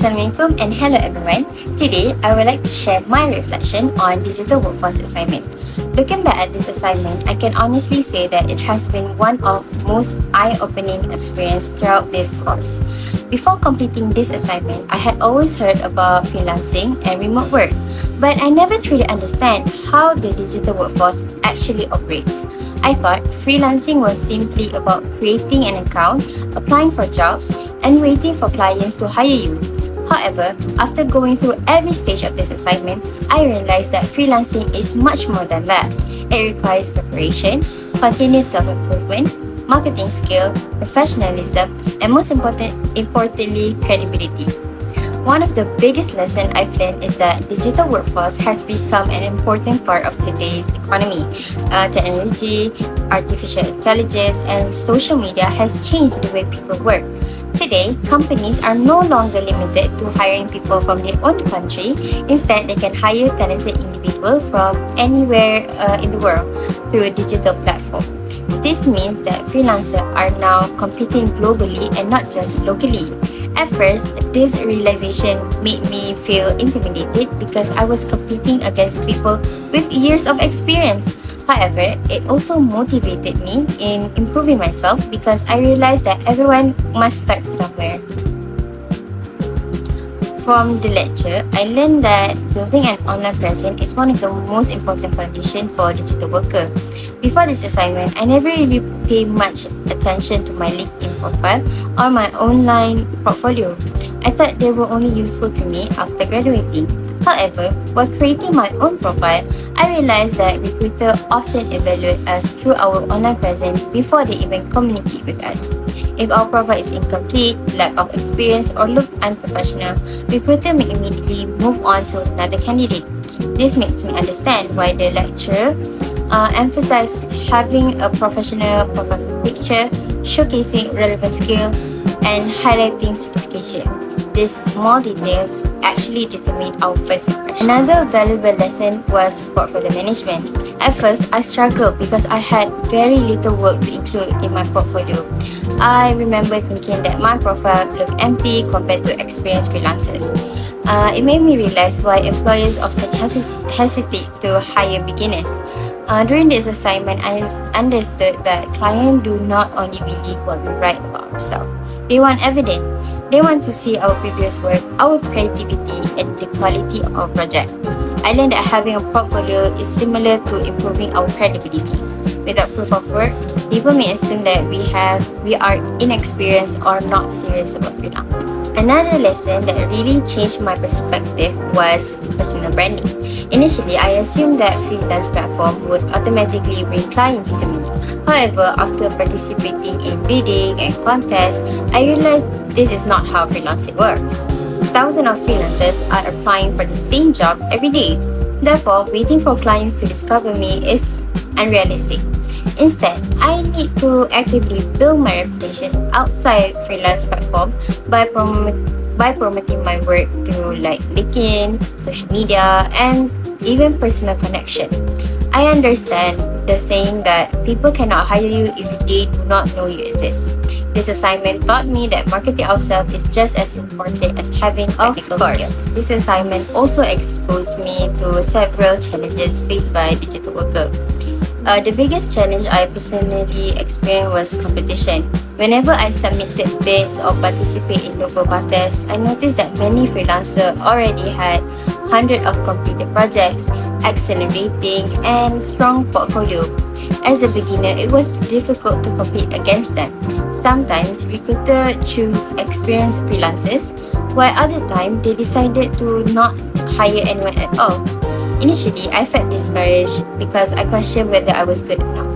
Assalamualaikum and hello everyone. Today, I would like to share my reflection on digital workforce assignment. Looking back at this assignment, I can honestly say that it has been one of most eye-opening experience throughout this course. Before completing this assignment, I had always heard about freelancing and remote work, but I never truly understand how the digital workforce actually operates. I thought freelancing was simply about creating an account, applying for jobs, and waiting for clients to hire you. However, after going through every stage of this assignment, I realized that freelancing is much more than that. It requires preparation, continuous self-improvement, marketing skill, professionalism, and most importantly, credibility. One of the biggest lessons I've learned is that digital workforce has become an important part of today's economy. Technology, artificial intelligence, and social media has changed the way people work. Today, companies are no longer limited to hiring people from their own country. Instead, they can hire talented individuals from anywhere in the world through a digital platform. This means that freelancers are now competing globally and not just locally. At first, this realization made me feel intimidated because I was competing against people with years of experience. However, it also motivated me in improving myself because I realized that everyone must start somewhere. From the lecture, I learned that building an online presence is one of the most important foundations for a digital worker. Before this assignment, I never really paid much attention to my LinkedIn profile or my online portfolio. I thought they were only useful to me after graduating. However, while creating my own profile, I realized that recruiters often evaluate us through our online presence before they even communicate with us. If our profile is incomplete, lack of experience, or look unprofessional, recruiters may immediately move on to another candidate. This makes me understand why the lecturer emphasized having a professional profile picture, showcasing relevant skill, and highlighting certification. These small details actually determine our first impression. Another valuable lesson was portfolio management. At first, I struggled because I had very little work to include in my portfolio. I remember thinking that my profile looked empty compared to experienced freelancers. It made me realize why employers often hesitate to hire beginners. During this assignment, I understood that clients do not only believe what we write about ourselves. They want evidence. They want to see our previous work, our creativity, and the quality of our project. I learned that having a portfolio is similar to improving our credibility. Without proof of work, people may assume that we are inexperienced or not serious about freelancing. Another lesson that really changed my perspective was personal branding. Initially, I assumed that freelance platform would automatically bring clients to me. However, after participating in bidding and contests, I realized this is not how freelancing works. Thousands of freelancers are applying for the same job every day. Therefore, waiting for clients to discover me is unrealistic. Instead, I need to actively build my reputation outside freelance platform by promoting my work through like LinkedIn, social media, and even personal connection. I understand the saying that people cannot hire you if they do not know you exist. This assignment taught me that marketing ourselves is just as important as having technical skills. This assignment also exposed me to several challenges faced by digital workers. The biggest challenge I personally experienced was competition. Whenever I submitted bids or participated in local contests, I noticed that many freelancers already had hundreds of completed projects, excellent rating, and strong portfolio. As a beginner, it was difficult to compete against them. Sometimes recruiters choose experienced freelancers, while other times they decided to not hire anyone at all. Initially, I felt discouraged because I questioned whether I was good enough.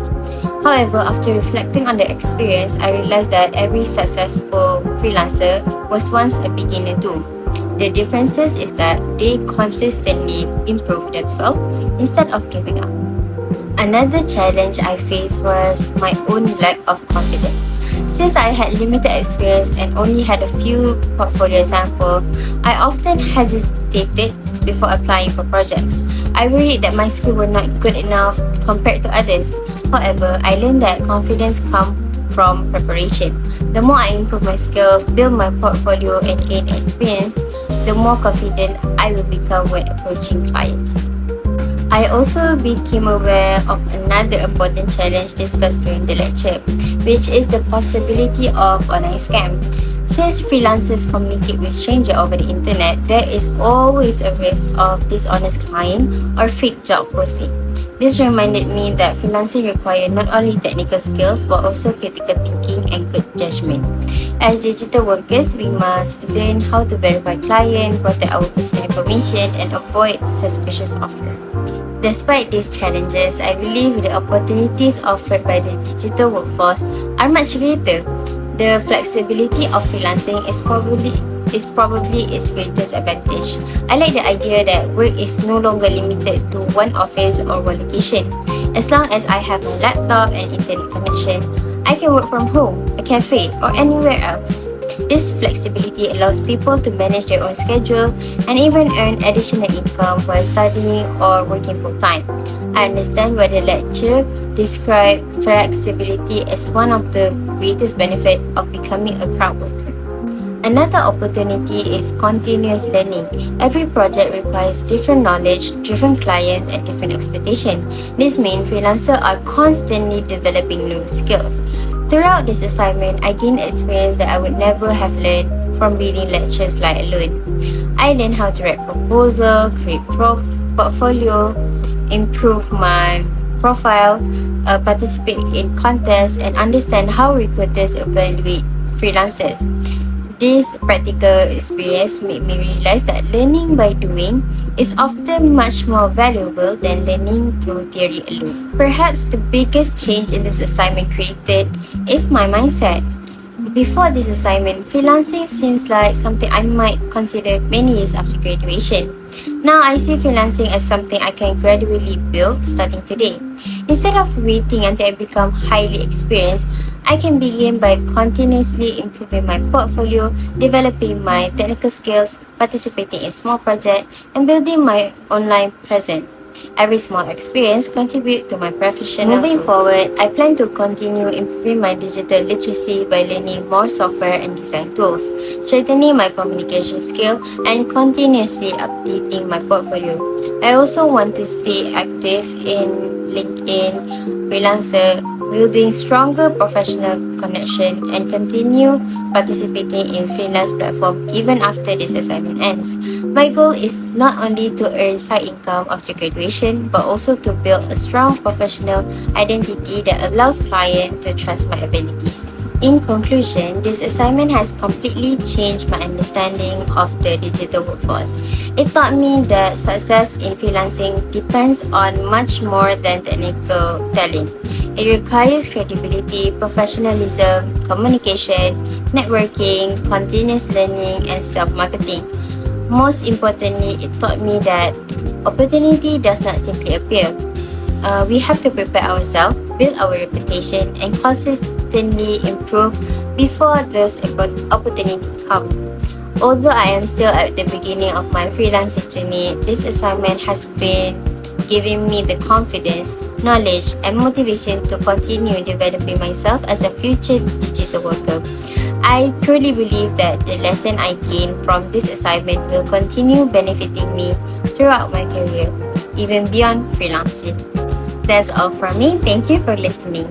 However, after reflecting on the experience, I realized that every successful freelancer was once a beginner too. The differences is that they consistently improve themselves instead of giving up. Another challenge I faced was my own lack of confidence. Since I had limited experience and only had a few portfolio samples, I often hesitated before applying for projects. I worried that my skills were not good enough compared to others. However, I learned that confidence comes from preparation. The more I improve my skill, build my portfolio, and gain experience, the more confident I will become when approaching clients. I also became aware of another important challenge discussed during the lecture, which is the possibility of online scam. Since freelancers communicate with strangers over the internet, there is always a risk of dishonest client or fake job posting. This reminded me that freelancing requires not only technical skills but also critical thinking and good judgment. As digital workers, we must learn how to verify clients, protect our personal information, and avoid suspicious offers. Despite these challenges, I believe the opportunities offered by the digital workforce are much greater. The flexibility of freelancing is probably its greatest advantage. I like the idea that work is no longer limited to one office or one location. As long as I have my laptop and internet connection, I can work from home, a cafe, or anywhere else. This flexibility allows people to manage their own schedule and even earn additional income while studying or working full-time. I understand why the lecturer described flexibility as one of the greatest benefits of becoming a crowd worker. Another opportunity is continuous learning. Every project requires different knowledge, different clients, and different expectations. This means freelancers are constantly developing new skills. Throughout this assignment, I gained experience that I would never have learned from reading lectures like alone. I learned how to write proposal, create portfolio, improve my profile, participate in contests, and understand how recruiters evaluate freelancers. This practical experience made me realize that learning by doing is often much more valuable than learning through theory alone. Perhaps the biggest change in this assignment created is my mindset. Before this assignment, freelancing seems like something I might consider many years after graduation. Now I see freelancing as something I can gradually build starting today. Instead of waiting until I become highly experienced, I can begin by continuously improving my portfolio, developing my technical skills, participating in small projects, and building my online presence. Every small experience contributes to my professional Moving forward, I plan to continue improving my digital literacy by learning more software and design tools, strengthening my communication skill, and continuously updating my portfolio. I also want to stay active in LinkedIn, Freelancer, building stronger professional connection, and continue participating in freelance platform even after this assignment ends. My goal is not only to earn side income after graduation, but also to build a strong professional identity that allows clients to trust my abilities. In conclusion, this assignment has completely changed my understanding of the digital workforce. It taught me that success in freelancing depends on much more than technical talent. It requires credibility, professionalism, communication, networking, continuous learning, and self-marketing. Most importantly, it taught me that opportunity does not simply appear. We have to prepare ourselves, build our reputation, and consistently improve before those opportunities come. Although I am still at the beginning of my freelancing journey, this assignment has been giving me the confidence, knowledge, and motivation to continue developing myself as a future digital worker. I truly believe that the lesson I gained from this assignment will continue benefiting me throughout my career, even beyond freelancing. That's all from me. Thank you for listening.